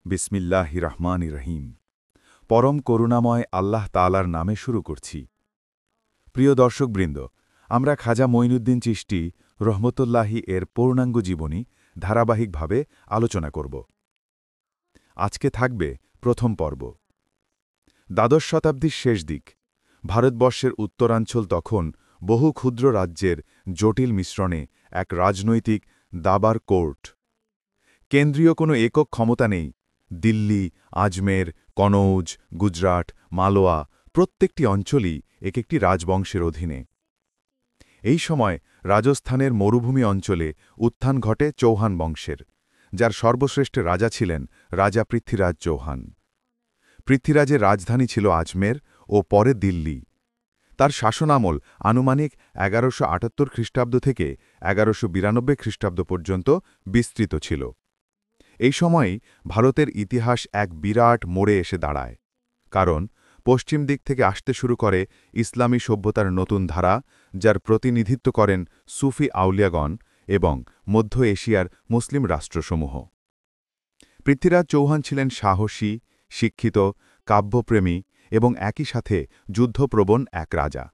বিসমিল্লাহির রহমানির রহিম। পরম করুণাময় আল্লাহ তাআলার নামে শুরু করছি। প্রিয় দর্শকবৃন্দ, আমরা খাজা মঈনুদ্দিন চিশতি রহমতুল্লাহি এর পূর্ণাঙ্গ জীবনী ধারাবাহিকভাবে আলোচনা করব। আজকে থাকবে প্রথম পর্ব। দ্বাদশ শতাব্দীর শেষ দিক। ভারতবর্ষের উত্তরাঞ্চল তখন বহু ক্ষুদ্র রাজ্যের জটিল মিশ্রণে এক রাজনৈতিক দাবার কোর্ট। কেন্দ্রীয় কোনো একক ক্ষমতা নেই। দিল্লি, আজমের, কনৌজ, গুজরাট, মালোয়া প্রত্যেকটি অঞ্চলই এক একটি রাজবংশের অধীনে। এই সময় রাজস্থানের মরুভূমি অঞ্চলে উত্থান ঘটে চৌহান বংশের, যার সর্বশ্রেষ্ঠ রাজা ছিলেন রাজা পৃথ্বীরাজ চৌহান। পৃথ্বীরাজের রাজধানী ছিল আজমের ও পরে দিল্লি। তার শাসনামল আনুমানিক ১১৭৮ খ্রিস্টাব্দ থেকে ১১৯২ খ্রিস্টাব্দ পর্যন্ত বিস্তৃত ছিল। এই সময়ই ভারতের ইতিহাস এক বিরাট মোড়ে এসে দাঁড়ায়, কারণ পশ্চিম দিক থেকে আসতে শুরু করে ইসলামী সভ্যতার নতুন ধারা, যার প্রতিনিধিত্ব করেন সুফি আউলিয়াগণ এবং মধ্য এশিয়ার মুসলিম রাষ্ট্রসমূহ। পৃথ্বীরাজ চৌহান ছিলেন সাহসী, শিক্ষিত, কাব্যপ্রেমী এবং একই সাথে যুদ্ধপ্রবণ এক রাজা।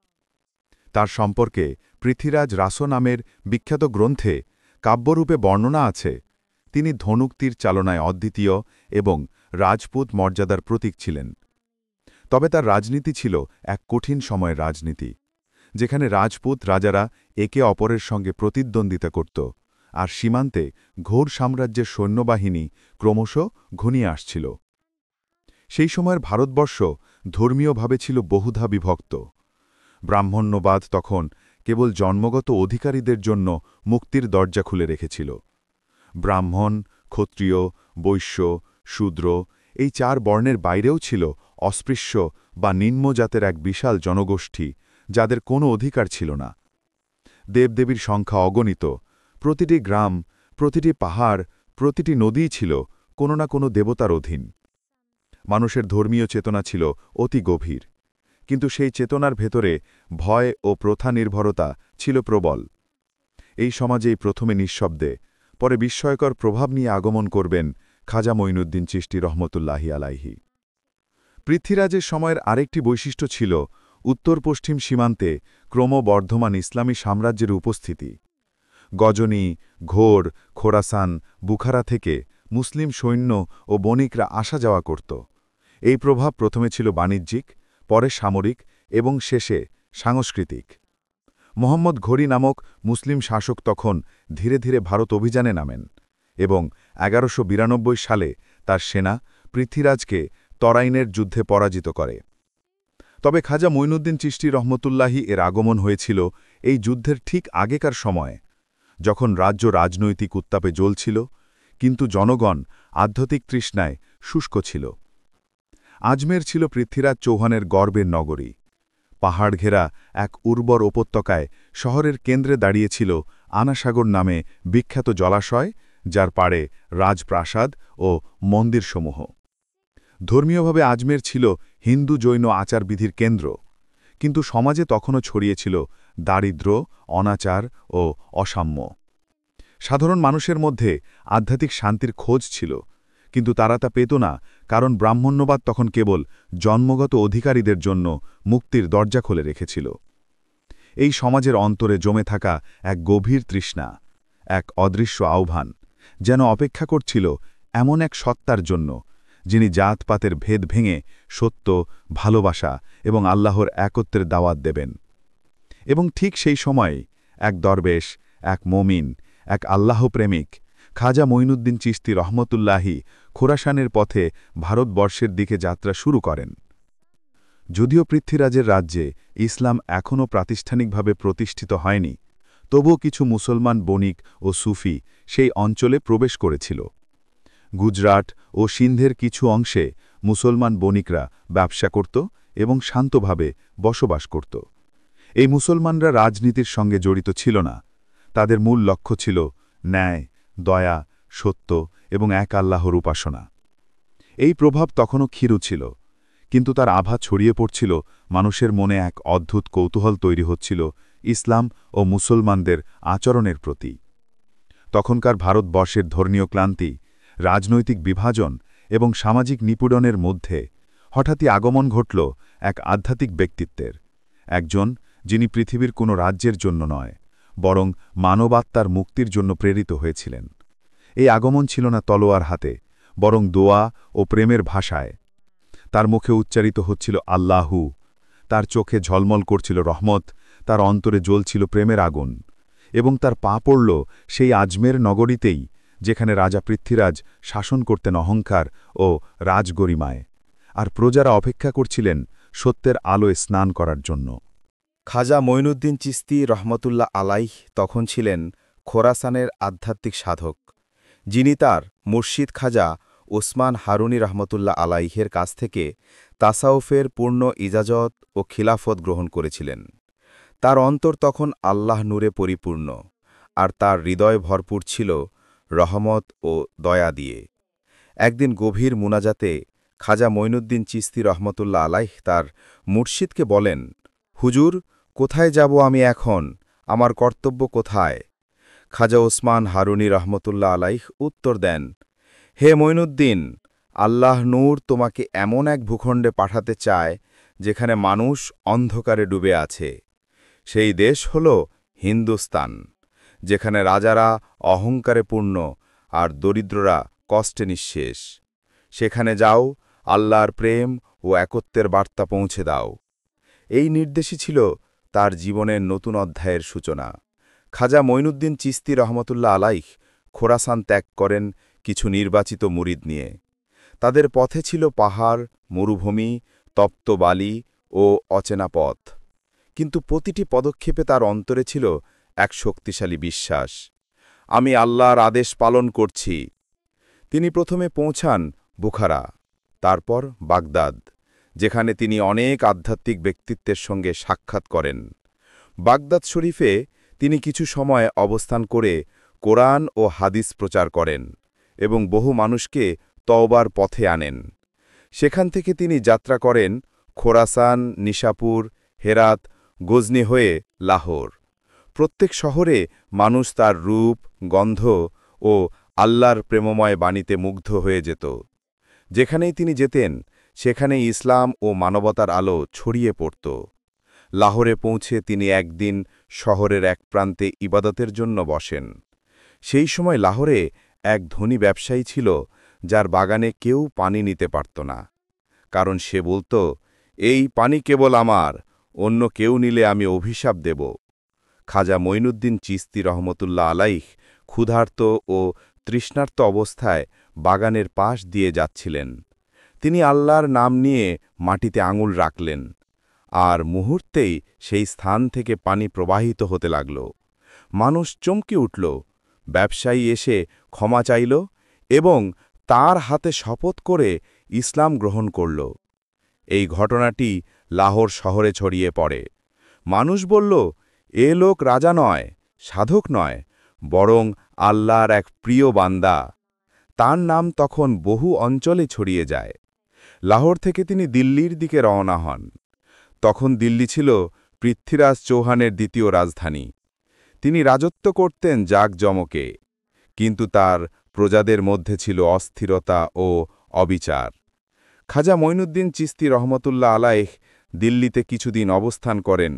তার সম্পর্কে পৃথ্বীরাজ রাসো নামের বিখ্যাত গ্রন্থে কাব্যরূপে বর্ণনা আছে। তিনি ধনুক-তীর চালনায় অদ্বিতীয় এবং রাজপুত মর্যাদার প্রতীক ছিলেন। তবে তার রাজনীতি ছিল এক কঠিন সময়ের রাজনীতি, যেখানে রাজপুত রাজারা একে অপরের সঙ্গে প্রতিদ্বন্দ্বিতা করত, আর সীমান্তে ঘোর সাম্রাজ্যের সৈন্যবাহিনী ক্রমশ ঘনিয়ে আসছিল। সেই সময়ের ভারতবর্ষ ধর্মীয়ভাবে ছিল বহুধা বিভক্ত। ব্রাহ্মণ্যবাদ তখন কেবল জন্মগত অধিকারীদের জন্য মুক্তির দরজা খুলে রেখেছিল। ব্রাহ্মণ, ক্ষত্রিয়, বৈশ্য, শূদ্র এই চার বর্ণের বাইরেও ছিল অস্পৃশ্য বা নিম্নজাতের এক বিশাল জনগোষ্ঠী, যাদের কোনো অধিকার ছিল না। দেবদেবীর সংখ্যা অগণিত। প্রতিটি গ্রাম, প্রতিটি পাহাড়, প্রতিটি নদীই ছিল কোনো না কোনো দেবতার অধীন। মানুষের ধর্মীয় চেতনা ছিল অতি গভীর, কিন্তু সেই চেতনার ভেতরে ভয় ও প্রথা নির্ভরতা ছিল প্রবল। এই সমাজেই প্রথমে নিঃশব্দে, পরে বিস্ময়কর প্রভাব নিয়ে আগমন করবেন খাজা মঈনুদ্দিন চিশতি রহমতুল্লাহি আলাইহি। পৃথ্বীরাজের সময়ের আরেকটি বৈশিষ্ট্য ছিল উত্তর-পশ্চিম সীমান্তে ক্রমবর্ধমান ইসলামী সাম্রাজ্যের উপস্থিতি। গজনী, ঘোর, খোরাসান, বুখারা থেকে মুসলিম সৈন্য ও বণিকরা আসা যাওয়া করত। এই প্রভাব প্রথমে ছিল বাণিজ্যিক, পরে সামরিক এবং শেষে সাংস্কৃতিক। মোহাম্মদ ঘোরি নামক মুসলিম শাসক তখন ধীরে ধীরে ভারত অভিযানে নামেন এবং ১১৯২ সালে তার সেনা পৃথ্বীরাজকে তরাইনের যুদ্ধে পরাজিত করে। তবে খাজা মঈনুদ্দিন চিশতি রহমতুল্লাহি এর আগমন হয়েছিল এই যুদ্ধের ঠিক আগেকার সময়ে, যখন রাজ্য রাজনৈতিক উত্তাপে জ্বলছিল, কিন্তু জনগণ আধ্যাত্মিক তৃষ্ণায় শুষ্ক ছিল। আজমের ছিল পৃথ্বীরাজ চৌহানের গর্বের নগরী। পাহাড় ঘেরা এক উর্বর উপত্যকায় শহরের কেন্দ্রে দাঁড়িয়েছিল আনাসাগর নামে বিখ্যাত জলাশয়, যার পাড়ে রাজপ্রাসাদ ও মন্দিরসমূহ। ধর্মীয়ভাবে আজমের ছিল হিন্দু জৈন আচারবিধির কেন্দ্র, কিন্তু সমাজে তখনও ছড়িয়েছিল দারিদ্র্য, অনাচার ও অসাম্য। সাধারণ মানুষের মধ্যে আধ্যাত্মিক শান্তির খোঁজ ছিল, কিন্তু তারা তা পেত না, কারণ ব্রাহ্মণ্যবাদ তখন কেবল জন্মগত অধিকারীদের জন্য মুক্তির দরজা খুলে রেখেছিল। এই সমাজের অন্তরে জমে থাকা এক গভীর তৃষ্ণা, এক অদৃশ্য আহ্বান, যেন অপেক্ষা করছিল এমন এক সত্তার জন্য, যিনি জাতপাতের ভেদ ভেঙে সত্য, ভালোবাসা এবং আল্লাহর একত্বের দাওয়াত দেবেন। এবং ঠিক সেই সময়ে এক দরবেশ, এক মমিন, এক আল্লাহপ্রেমিক খাজা মঈনুদ্দিন চিশতি রহমতুল্লাহি খোরাসানের পথে ভারতবর্ষের দিকে যাত্রা শুরু করেন। যদিও পৃথ্বীরাজের রাজ্যে ইসলাম এখনও প্রাতিষ্ঠানিকভাবে প্রতিষ্ঠিত হয়নি, তবুও কিছু মুসলমান বণিক ও সুফি সেই অঞ্চলে প্রবেশ করেছিল। গুজরাট ও সিন্ধের কিছু অংশে মুসলমান বণিকরা ব্যবসা করত এবং শান্তভাবে বসবাস করত। এই মুসলমানরা রাজনীতির সঙ্গে জড়িত ছিল না। তাদের মূল লক্ষ্য ছিল ন্যায়, দয়া, সত্য এবং এক আল্লাহর উপাসনা। এই প্রভাব তখনও ক্ষীণ ছিল, কিন্তু তার আভা ছড়িয়ে পড়ছিল মানুষের মনে। এক অদ্ভুত কৌতূহল তৈরি হচ্ছিল ইসলাম ও মুসলমানদের আচরণের প্রতি। তখনকার ভারতবর্ষের ধর্মীয় ক্লান্তি, রাজনৈতিক বিভাজন এবং সামাজিক নিপীড়নের মধ্যে হঠাৎই আগমন ঘটল এক আধ্যাত্মিক ব্যক্তিত্বের, একজন যিনি পৃথিবীর কোনো রাজ্যের জন্য নয়, বরং মানবাত্মার মুক্তির জন্য প্রেরিত হয়েছিলেন। এই আগমন ছিল না তলোয়ার হাতে, বরং দোয়া ও প্রেমের ভাষায়। তার মুখে উচ্চারিত হচ্ছিল আল্লাহু, তার চোখে ঝলমল করছিল রহমত, তার অন্তরে জ্বলছিল প্রেমের আগুন, এবং তার পা পড়ল সেই আজমের নগরীতেই, যেখানে রাজা পৃথ্বীরাজ শাসন করতেন অহংকার ও রাজগরিমায়, আর প্রজারা অপেক্ষা করছিলেন সত্যের আলোয় স্নান করার জন্য। খাজা মঈনুদ্দিন চিশতি রহমতুল্লাহ আলাইহ তখন ছিলেন খোরাসানের আধ্যাত্মিক সাধক, যিনি তার মুর্শিদ খাজা ওসমান হারুনি রহমতুল্লাহ আলাইহের কাছ থেকে তাসাউফের পূর্ণ ইজাজত ও খিলাফত গ্রহণ করেছিলেন। তার অন্তর তখন আল্লাহ নূরে পরিপূর্ণ, আর তার হৃদয় ভরপুর ছিল রহমত ও দয়া দিয়ে। একদিন গভীর মুনাজাতে খাজা মঈনুদ্দিন চিশতি রহমতুল্লাহ আলাইহ তার মুর্শিদকে বলেন, হুজুর, কোথায় যাব আমি এখন? আমার কর্তব্য কোথায়? খাজা ওসমান হারুনি রহমতুল্লাহ আলাইহ উত্তর দেন, হে মঈনুদ্দিন, আল্লাহ নূর তোমাকে এমন এক ভূখণ্ডে পাঠাতে চায় যেখানে মানুষ অন্ধকারে ডুবে আছে। সেই দেশ হল হিন্দুস্তান, যেখানে রাজারা অহংকারে পূর্ণ আর দরিদ্ররা কষ্টে নিঃশেষ। সেখানে যাও, আল্লাহর প্রেম ও একত্বের বার্তা পৌঁছে দাও। এই নির্দেশই ছিল তার জীবনের নতুন অধ্যায়ের সূচনা। খাজা মঈনুদ্দিন চিশতি রহমতুল্লাহ আলাইহ খোরাসান ত্যাগ করেন কিছু নির্বাচিত মুরিদ নিয়ে। তাদের পথে ছিল পাহাড়, মরুভূমি, তপ্ত বালি ও অচেনা পথ, কিন্তু প্রতিটি পদক্ষেপে তার অন্তরে ছিল এক শক্তিশালী বিশ্বাস, আমি আল্লাহর আদেশ পালন করছি। তিনি প্রথমে পৌঁছান বুখারা, তারপর বাগদাদ, যেখানে তিনি অনেক আধ্যাত্মিক ব্যক্তিত্বের সঙ্গে সাক্ষাৎ করেন। বাগদাদ শরীফে তিনি কিছু সময় অবস্থান করে কোরআন ও হাদিস প্রচার করেন এবং বহু মানুষকে তওবার পথে আনেন। সেখান থেকে তিনি যাত্রা করেন খোরাসান, নিশাপুর, হেরাত, গজনি হয়ে লাহোর। প্রত্যেক শহরে মানুষ তার রূপ, গন্ধ ও আল্লাহর প্রেমময় বাণীতে মুগ্ধ হয়ে যেত। যেখানেই তিনি যেতেন, সেখানেই ইসলাম ও মানবতার আলো ছড়িয়ে পড়ত। লাহোরে পৌঁছে তিনি একদিন শহরের এক প্রান্তে ইবাদতের জন্য বসেন। সেই সময় লাহোরে এক ধনী ব্যবসায়ী ছিল, যার বাগানে কেউ পানি নিতে পারত না, কারণ সে বলত, এই পানি কেবল আমার, অন্য কেউ নিলে আমি অভিশাপ দেব। খাজা মঈনুদ্দিন চিশতি রহমতুল্লাহ আলাইহ ক্ষুধার্ত ও তৃষ্ণার্ত অবস্থায় বাগানের পাশ দিয়ে যাচ্ছিলেন। তিনি আল্লাহর নাম নিয়ে মাটিতে আঙুল রাখলেন, আর মুহূর্তেই সেই স্থান থেকে পানি প্রবাহিত হতে লাগল। মানুষ চমকে উঠল। ব্যবসায়ী এসে ক্ষমা চাইল এবং তার হাতে শপথ করে ইসলাম গ্রহণ করল। এই ঘটনাটি লাহোর শহরে ছড়িয়ে পড়ে। মানুষ বলল, এ লোক রাজা নয়, সাধক নয়, বরং আল্লাহর এক প্রিয় বান্দা। তার নাম তখন বহু অঞ্চলে ছড়িয়ে যায়। লাহোর থেকে তিনি দিল্লির দিকে রওনা হন। তখন দিল্লি ছিল পৃথ্বীরাজ চৌহানের দ্বিতীয় রাজধানী। তিনি রাজত্ব করতেন জাঁকজমকে, কিন্তু তার প্রজাদের মধ্যে ছিল অস্থিরতা ও অবিচার। খাজা মঈনুদ্দিন চিশতি রহমতুল্লাহ আলাইহ দিল্লিতে কিছুদিন অবস্থান করেন।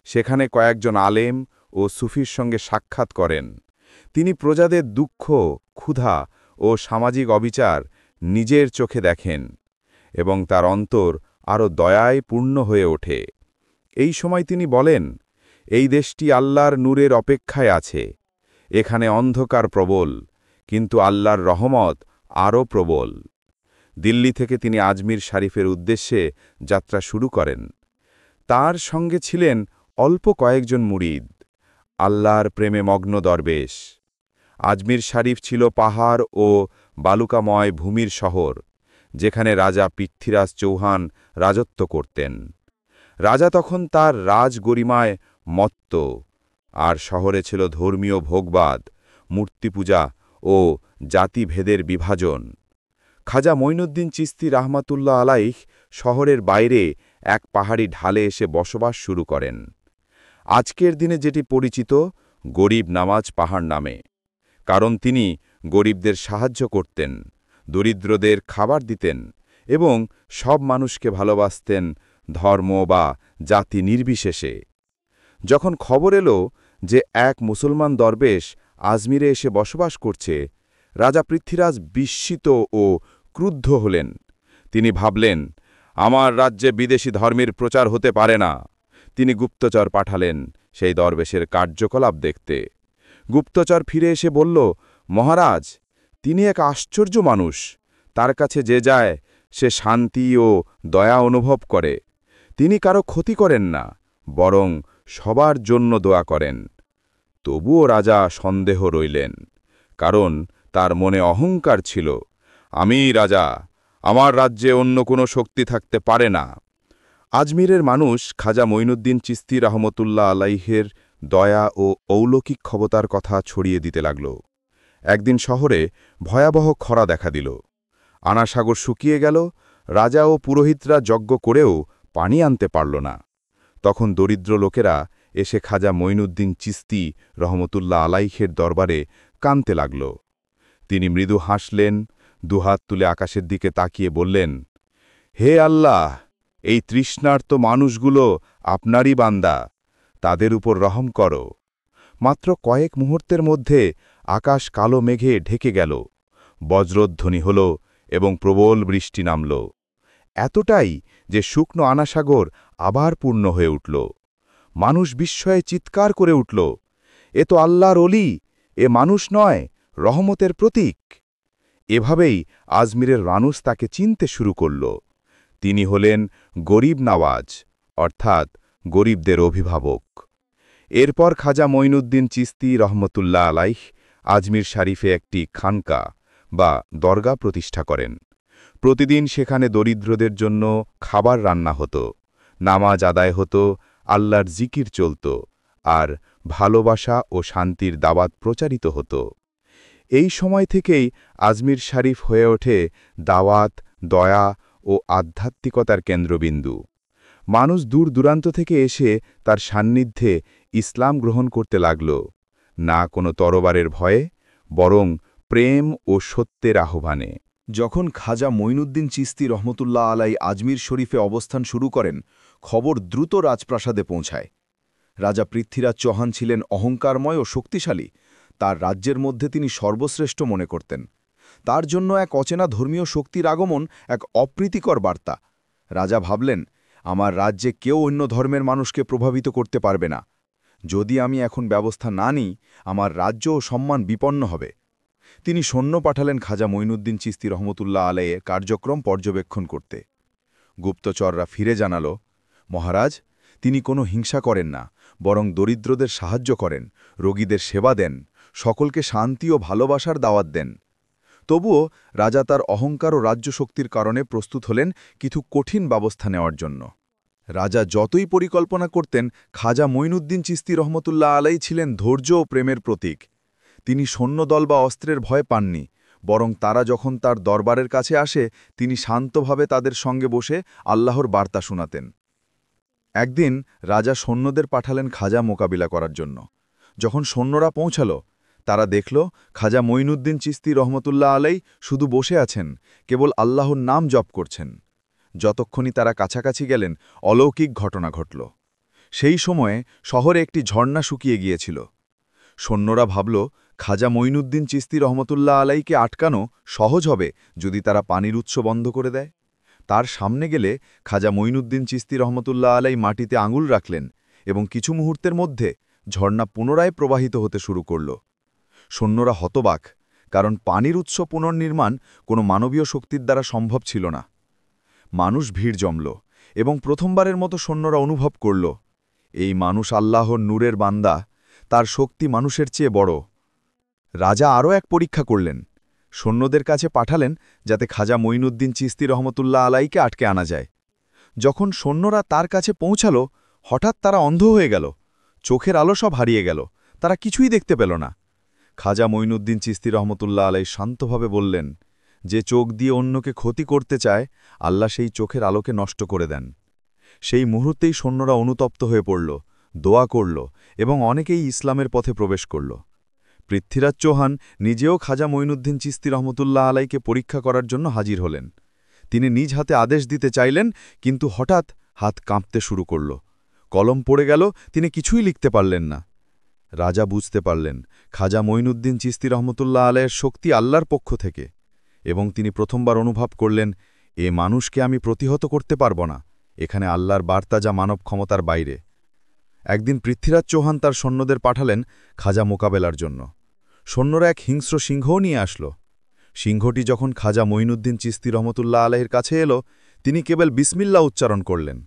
সেখানে কয়েকজন আলেম ও সুফির সঙ্গে সাক্ষাৎ করেন। তিনি প্রজাদের দুঃখ, ক্ষুধা ও সামাজিক অবিচার নিজের চোখে দেখেন এবং তার অন্তর আরও দয়ায় পূর্ণ হয়ে ওঠে। এই সময় তিনি বলেন, এই দেশটি আল্লাহর নূরের অপেক্ষায় আছে। এখানে অন্ধকার প্রবল, কিন্তু আল্লাহর রহমত আরও প্রবল। দিল্লি থেকে তিনি আজমির শরীফের উদ্দেশ্যে যাত্রা শুরু করেন। তার সঙ্গে ছিলেন অল্প কয়েকজন মুরিদ, আল্লাহর প্রেমে মগ্ন দরবেশ। আজমির শরীফ ছিল পাহাড় ও বালুকাময় ভূমির শহর, যেখানে রাজা পৃথ্বীরাজ চৌহান রাজত্ব করতেন। রাজা তখন তার রাজগরিমায় মত্ত, আর শহরে ছিল ধর্মীয় ভোগবাদ, মূর্তিপূজা ও জাতিভেদের বিভাজন। খাজা মঈনুদ্দিন চিশতি রহমতুল্লাহ আলাইহ শহরের বাইরে এক পাহাড়ি ঢালে এসে বসবাস শুরু করেন, আজকের দিনে যেটি পরিচিত গরিব নামাজ পাহাড় নামে, কারণ তিনি গরিবদের সাহায্য করতেন, দরিদ্রদের খাবার দিতেন এবং সব মানুষকে ভালোবাসতেন, ধর্ম বা জাতি নির্বিশেষে। যখন খবর এলো যে এক মুসলমান দরবেশ আজমিরে এসে বসবাস করছে, রাজা পৃথ্বীরাজ বিস্মিত ও ক্রুদ্ধ হলেন। তিনি ভাবলেন, আমার রাজ্যে বিদেশি ধর্মের প্রচার হতে পারে না। তিনি গুপ্তচর পাঠালেন সেই দরবেশের কার্যকলাপ দেখতে। গুপ্তচর ফিরে এসে বলল, মহারাজ, তিনি এক আশ্চর্য মানুষ। তার কাছে যে যায় সে শান্তি ও দয়া অনুভব করে। তিনি কারো ক্ষতি করেন না, বরং সবার জন্য দোয়া করেন। তবুও রাজা সন্দেহ রইলেন, কারণ তার মনে অহংকার ছিল। আমি রাজা, আমার রাজ্যে অন্য কোনো শক্তি থাকতে পারে না। আজমিরের মানুষ খাজা মঈনুদ্দিন চিশতি রহমতুল্লাহ আলাইহের দয়া ও অলৌকিক ক্ষমতার কথা ছড়িয়ে দিতে লাগল। একদিন শহরে ভয়াবহ খরা দেখা দিল। আনাসাগর শুকিয়ে গেল, রাজা ও পুরোহিতরা যজ্ঞ করেও পানি আনতে পারল না। তখন দরিদ্র লোকেরা এসে খাজা মঈনুদ্দিন চিশতি রহমতুল্লাহ আলাইহের দরবারে কাঁদতে লাগল। তিনি মৃদু হাসলেন, দুহাত তুলে আকাশের দিকে তাকিয়ে বললেন, হে আল্লাহ, এই তৃষ্ণার্ত মানুষগুলো আপনারই বান্দা, তাদের উপর রহম করো। মাত্র কয়েক মুহূর্তের মধ্যে আকাশ কালো মেঘে ঢেকে গেল, বজ্রধ্বনি হল এবং প্রবল বৃষ্টি নামল। এতটাই যে শুকনো আনাসাগর আবার পূর্ণ হয়ে উঠল। মানুষ বিস্ময়ে চিৎকার করে উঠল, এ তো আল্লাহর অলি, এ মানুষ নয়, রহমতের প্রতীক। এভাবেই আজমিরের মানুষ তাকে চিনতে শুরু করল। তিনি হলেন গরিব নওয়াজ, অর্থাৎ গরিবদের অভিভাবক। এরপর খাজা মঈনুদ্দিন চিশতি রহমতুল্লাহ আলাইহ আজমির শরীফে একটি খানকা বা দরগা প্রতিষ্ঠা করেন। প্রতিদিন সেখানে দরিদ্রদের জন্য খাবার রান্না হতো, নামাজ আদায় হতো, আল্লাহর জিকির চলত, আর ভালোবাসা ও শান্তির দাওয়াত প্রচারিত হতো। এই সময় থেকেই আজমির শরীফ হয়ে ওঠে দাওয়াত, দয়া ও আধ্যাত্মিকতার কেন্দ্রবিন্দু। মানুষ দূর দূরান্ত থেকে এসে তার সান্নিধ্যে ইসলাম গ্রহণ করতে লাগল, না কোনো তরবারের ভয়ে, বরং প্রেম ও সত্যের আহ্বানে। যখন খাজা মঈনুদ্দিন চিশতি রহমতুল্লাহ আলাই আজমির শরীফে অবস্থান শুরু করেন, খবর দ্রুত রাজপ্রাসাদে পৌঁছায়। রাজা পৃথ্বীরাজ চৌহান ছিলেন অহংকারময় ও শক্তিশালী। তার রাজ্যের মধ্যে তিনি সর্বশ্রেষ্ঠ মনে করতেন। তার জন্য এক অচেনা ধর্মীয় শক্তির আগমন এক অপ্রীতিকর বার্তা। রাজা ভাবলেন, আমার রাজ্যে কেউ অন্য ধর্মের মানুষকে প্রভাবিত করতে পারবে না। যদি আমি এখন ব্যবস্থা না নিই, আমার রাজ্য ও সম্মান বিপন্ন হবে। তিনি সৈন্য পাঠালেন খাজা মঈনুদ্দিন চিশতি রহমতুল্লাহ আলাইয়ের কার্যক্রম পর্যবেক্ষণ করতে। গুপ্তচররা ফিরে জানাল, মহারাজ, তিনি কোনো হিংসা করেন না, বরং দরিদ্রদের সাহায্য করেন, রোগীদের সেবা দেন, সকলকে শান্তি ও ভালোবাসার দাওয়াত দেন। তবুও রাজা তার অহংকার ও রাজ্যশক্তির কারণে প্রস্তুত হলেন কিছু কঠিন ব্যবস্থা নেওয়ার জন্য। রাজা যতই পরিকল্পনা করতেন, খাজা মঈনুদ্দিন চিশতি রহমতুল্লাহ আলাই ছিলেন ধৈর্য ও প্রেমের প্রতীক। তিনি সৈন্যদল বা অস্ত্রের ভয় পাননি, বরং তারা যখন তার দরবারের কাছে আসে, তিনি শান্তভাবে তাদের সঙ্গে বসে আল্লাহর বার্তা শোনাতেন। একদিন রাজা সৈন্যদের পাঠালেন খাজা মোকাবিলা করার জন্য। যখন সৈন্যরা পৌঁছাল, তারা দেখল খাজা মঈনুদ্দিন চিশতি রহমতুল্লাহ আলাই শুধু বসে আছেন, কেবল আল্লাহর নাম জপ করছেন। যতক্ষণই তারা কাছাকাছি গেলেন, অলৌকিক ঘটনা ঘটল। সেই সময়ে শহরে একটি ঝর্ণা শুকিয়ে গিয়েছিল। সৈন্যরা ভাবল, খাজা মঈনুদ্দিন চিশতি রহমতুল্লাহ আলাইকে আটকানো সহজ হবে যদি তারা পানির উৎস বন্ধ করে দেয়। তার সামনে গেলে খাজা মঈনুদ্দিন চিশতি রহমতুল্লাহ আলাই মাটিতে আঙুল রাখলেন এবং কিছু মুহূর্তের মধ্যে ঝর্ণা পুনরায় প্রবাহিত হতে শুরু করল। সৈন্যরা হতবাক, কারণ পানির উৎস পুনর্নির্মাণ কোনো মানবীয় শক্তির দ্বারা সম্ভব ছিল না। মানুষ ভিড় জমল এবং প্রথমবারের মতো সৈন্যরা অনুভব করল, এই মানুষ আল্লাহর নূরের বান্দা, তার শক্তি মানুষের চেয়ে বড়। রাজা আরও এক পরীক্ষা করলেন। সৈন্যদের কাছে পাঠালেন যাতে খাজা মঈনুদ্দিন চিশতি রহমতুল্লাহ আলাইকে আটকে আনা যায়। যখন সৈন্যরা তার কাছে পৌঁছাল, হঠাৎ তারা অন্ধ হয়ে গেল। চোখের আলো সব হারিয়ে গেল, তারা কিছুই দেখতে পেল না। খাজা মঈনুদ্দিন চিশতি রহমতুল্লাহ আলাই শান্তভাবে বললেন, যে চোখ দিয়ে অন্যকে ক্ষতি করতে চায়, আল্লাহ সেই চোখের আলোকে নষ্ট করে দেন। সেই মুহূর্তেই সৈন্যরা অনুতপ্ত হয়ে পড়ল, দোয়া করল এবং অনেকেই ইসলামের পথে প্রবেশ করল। পৃথ্বীরাজ চৌহান নিজেও খাজা মঈনুদ্দিন চিশতি রহমতুল্লাহ আলাইকে পরীক্ষা করার জন্য হাজির হলেন। তিনি নিজ হাতে আদেশ দিতে চাইলেন, কিন্তু হঠাৎ হাত কাঁপতে শুরু করল। কলম পড়ে গেল, তিনি কিছুই লিখতে পারলেন না। রাজা বুঝতে পারলেন খাজা মঈনুদ্দিন চিশতি রহমতুল্লাহ আলাইয়ের শক্তি আল্লাহর পক্ষ থেকে, এবং তিনি প্রথমবার অনুভব করলেন, এ মানুষকে আমি প্রতিহত করতে পারব না। এখানে আল্লাহর বার্তা যা মানব ক্ষমতার বাইরে। একদিন পৃথ্বীরাজ চৌহান তার সৈন্যদের পাঠালেন খাজা মোকাবেলার জন্য। সৈন্যরা এক হিংস্র সিংহও নিয়ে আসল। সিংহটি যখন খাজা মঈনুদ্দিন চিশতি রহমতুল্লাহ আলাইহির কাছে এলো, তিনি কেবল বিসমিল্লাহ উচ্চারণ করলেন।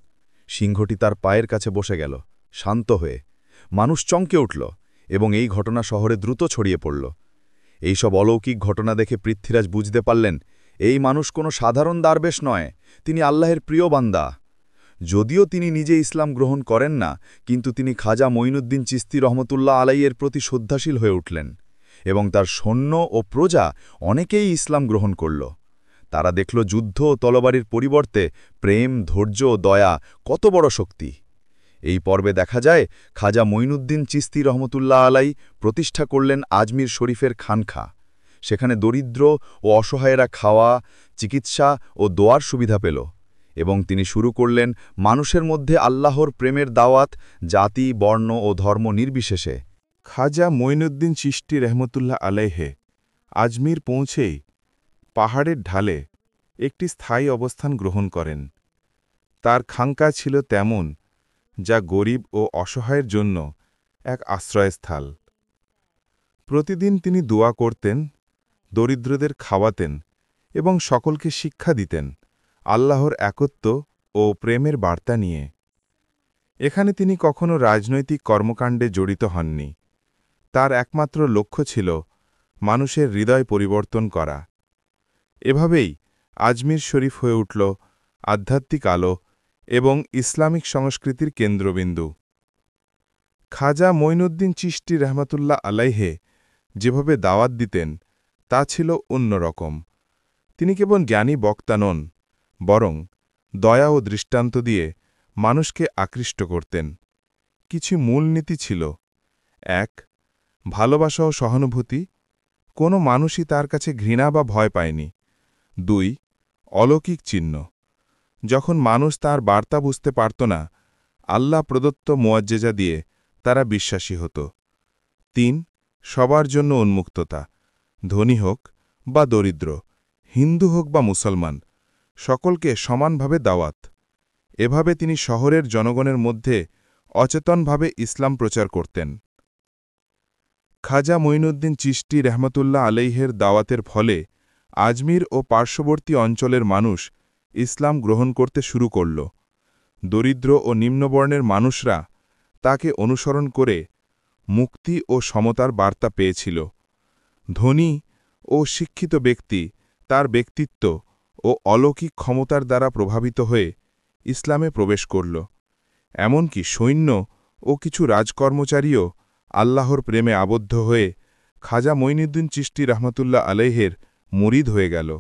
সিংহটি তার পায়ের কাছে বসে গেল, শান্ত হয়ে। মানুষ চমকে উঠল, এবং এই ঘটনা শহরে দ্রুত ছড়িয়ে পড়ল। এইসব অলৌকিক ঘটনা দেখে পৃথ্বীরাজ বুঝতে পারলেন, এই মানুষ কোনো সাধারণ দারবেশ নয়, তিনি আল্লাহের প্রিয় বান্দা। যদিও তিনি নিজে ইসলাম গ্রহণ করেন না, কিন্তু তিনি খাজা মঈনুদ্দিন চিশতি রহমতুল্লাহ আলাইয়ের প্রতি শ্রদ্ধাশীল হয়ে উঠলেন, এবং তার সৈন্য ও প্রজা অনেকেই ইসলাম গ্রহণ করল। তারা দেখল যুদ্ধ ও তলবারির পরিবর্তে প্রেম, ধৈর্য ও দয়া কত বড় শক্তি। এই পর্বে দেখা যায় খাজা মঈনুদ্দিন চিশতি রহমতুল্লাহ আলাই প্রতিষ্ঠা করলেন আজমির শরীফের খানখা। সেখানে দরিদ্র ও অসহায়েরা খাওয়া, চিকিৎসা ও দোয়ার সুবিধা পেল, এবং তিনি শুরু করলেন মানুষের মধ্যে আল্লাহর প্রেমের দাওয়াত, জাতি, বর্ণ ও ধর্ম নির্বিশেষে। খাজা মঈনুদ্দিন চিশতি রহমতুল্লাহ আলাইহে আজমির পৌঁছেই পাহাড়ের ঢালে একটি স্থায়ী অবস্থান গ্রহণ করেন। তার খানকা ছিল তেমন, যা গরিব ও অসহায়ের জন্য এক আশ্রয়স্থল। প্রতিদিন তিনি দোয়া করতেন, দরিদ্রদের খাওয়াতেন এবং সকলকে শিক্ষা দিতেন আল্লাহর একত্ব ও প্রেমের বার্তা নিয়ে। এখানে তিনি কখনো রাজনৈতিক কর্মকাণ্ডে জড়িত হননি। তার একমাত্র লক্ষ্য ছিল মানুষের হৃদয় পরিবর্তন করা। এভাবেই আজমির শরীফ হয়ে উঠল আধ্যাত্মিক আলো এবং ইসলামিক সংস্কৃতির কেন্দ্রবিন্দু। খাজা মঈনুদ্দিন চিশতি রহমতুল্লাহ আলাইহে যেভাবে দাওয়াত দিতেন তা ছিল অন্যরকম। তিনি কেবল জ্ঞানী বক্তা নন, বরং দয়া ও দৃষ্টান্ত দিয়ে মানুষকে আকৃষ্ট করতেন। কিছু মূলনীতি ছিল: ১. ভালোবাসা ও সহানুভূতি, কোনো মানুষই তার কাছে ঘৃণা বা ভয় পায়নি। ২. অলৌকিক চিহ্ন, যখন মানুষ তার বার্তা বুঝতে পারত না, আল্লাহ প্রদত্ত মুআজ্জেজা দিয়ে তারা বিশ্বাসী হতো। ৩. সবার জন্য উন্মুক্ততা, ধনী হোক বা দরিদ্র, হিন্দু হোক বা মুসলমান, সকলকে সমানভাবে দাওয়াত। এভাবে তিনি শহরের জনগণের মধ্যে অচেতনভাবে ইসলাম প্রচার করতেন। খাজা মঈনুদ্দিন চিশতি রহমতুল্লাহ আলাইহের দাওয়াতের ফলে আজমির ও পার্শ্ববর্তী অঞ্চলের মানুষ ইসলাম গ্রহণ করতে শুরু করল। দরিদ্র ও নিম্নবর্ণের মানুষরা তাকে অনুসরণ করে মুক্তি ও সমতার বার্তা পেয়েছিল। ধনী ও শিক্ষিত ব্যক্তি তার ব্যক্তিত্ব ও অলৌকিক ক্ষমতার দ্বারা প্রভাবিত হয়ে ইসলামে প্রবেশ করল। এমনকি সৈন্য ও কিছু রাজকর্মচারীও আল্লাহর প্রেমে আবদ্ধ হয়ে খাজা মঈনুদ্দিন চিশতি রহমতুল্লাহ আলাইহের মুরিদ হয়ে গেল।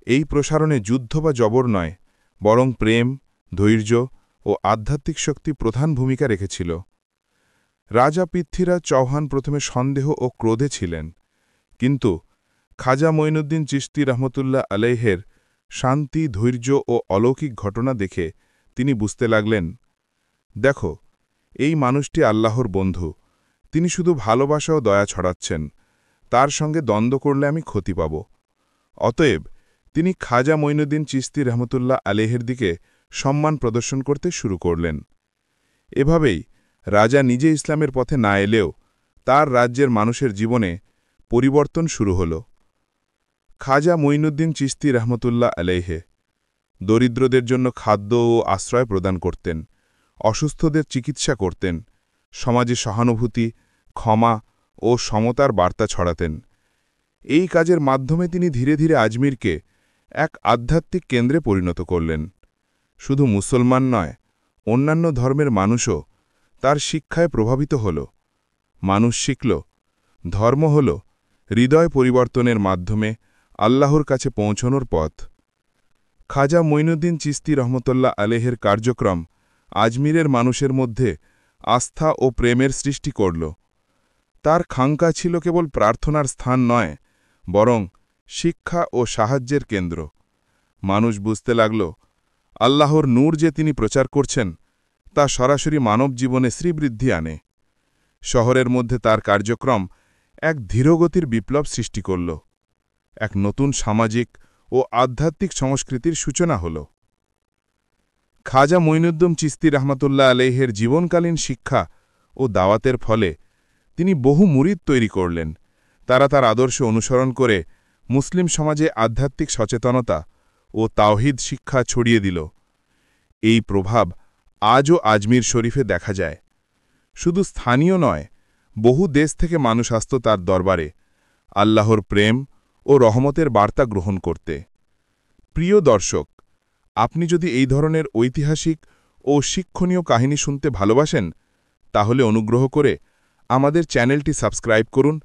এই প্রসারণে যুদ্ধ বা জবর নয়, বরং প্রেম, ধৈর্য ও আধ্যাত্মিক শক্তি প্রধান ভূমিকা রেখেছিল। রাজা পৃথ্বীরাজ চৌহান প্রথমে সন্দেহ ও ক্রোধে ছিলেন, কিন্তু খাজা মঈনুদ্দিন চিশতি রহমতুল্লাহ আলাইহের শান্তি, ধৈর্য ও অলৌকিক ঘটনা দেখে তিনি বুঝতে লাগলেন, দেখো, এই মানুষটি আল্লাহর বন্ধু, তিনি শুধু ভালোবাসা ও দয়া ছড়াচ্ছেন, তার সঙ্গে দ্বন্দ্ব করলে আমি ক্ষতি পাব। অতএব তিনি খাজা মঈনুদ্দিন চিশতি রহমতুল্লাহ আলাইহের দিকে সম্মান প্রদর্শন করতে শুরু করলেন। এভাবেই রাজা নিজে ইসলামের পথে না এলেও তার রাজ্যের মানুষের জীবনে পরিবর্তন শুরু হল। খাজা মঈনুদ্দিন চিশতি রহমতুল্লাহ আলাইহে দরিদ্রদের জন্য খাদ্য ও আশ্রয় প্রদান করতেন, অসুস্থদের চিকিৎসা করতেন, সমাজে সহানুভূতি, ক্ষমা ও সমতার বার্তা ছড়াতেন। এই কাজের মাধ্যমে তিনি ধীরে ধীরে আজমিরকে এক আধ্যাত্মিক কেন্দ্রে পরিণত করলেন। শুধু মুসলমান নয়, অন্যান্য ধর্মের মানুষও তার শিক্ষায় প্রভাবিত হল। মানুষ শিখল, ধর্ম হল হৃদয় পরিবর্তনের মাধ্যমে আল্লাহর কাছে পৌঁছনোর পথ। খাজা মঈনুদ্দিন চিশতি রহমতুল্লাহ আলাইহের কার্যক্রম আজমিরের মানুষের মধ্যে আস্থা ও প্রেমের সৃষ্টি করল। তার খাঙ্কা ছিল কেবল প্রার্থনার স্থান নয়, বরং শিক্ষা ও সাহায্যের কেন্দ্র। মানুষ বুঝতে লাগল, আল্লাহর নূর যে তিনি প্রচার করছেন তা সরাসরি মানব জীবনে শ্রীবৃদ্ধি আনে। শহরের মধ্যে তার কার্যক্রম এক ধীরগতির বিপ্লব সৃষ্টি করল। এক নতুন সামাজিক ও আধ্যাত্মিক সংস্কৃতির সূচনা হল। খাজা মঈনুদ্দিন চিশতি রহমতুল্লাহ আলাইহের জীবনকালীন শিক্ষা ও দাওয়াতের ফলে তিনি বহু মুরিদ তৈরি করলেন। তারা তার আদর্শ অনুসরণ করে মুসলিম সমাজে আধ্যাত্মিক সচেতনতা ও তাওহিদ শিক্ষা ছড়িয়ে দিল। এই প্রভাব আজও আজমির শরীফে দেখা যায়। শুধু স্থানীয় নয়, বহু দেশ থেকে মানুষ আসত তার দরবারে আল্লাহর প্রেম ও রহমতের বার্তা গ্রহণ করতে। প্রিয় দর্শক, আপনি যদি এই ধরনের ঐতিহাসিক ও শিক্ষণীয় কাহিনী শুনতে ভালোবাসেন, তাহলে অনুগ্রহ করে আমাদের চ্যানেলটি সাবস্ক্রাইব করুন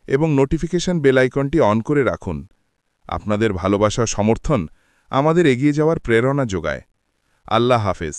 এবং নোটিফিকেশন বেল আইকনটি অন করে রাখুন। আপনাদের ভালোবাসা ও সমর্থন আমাদের এগিয়ে যাওয়ার প্রেরণা যোগায়। আল্লাহ হাফেজ।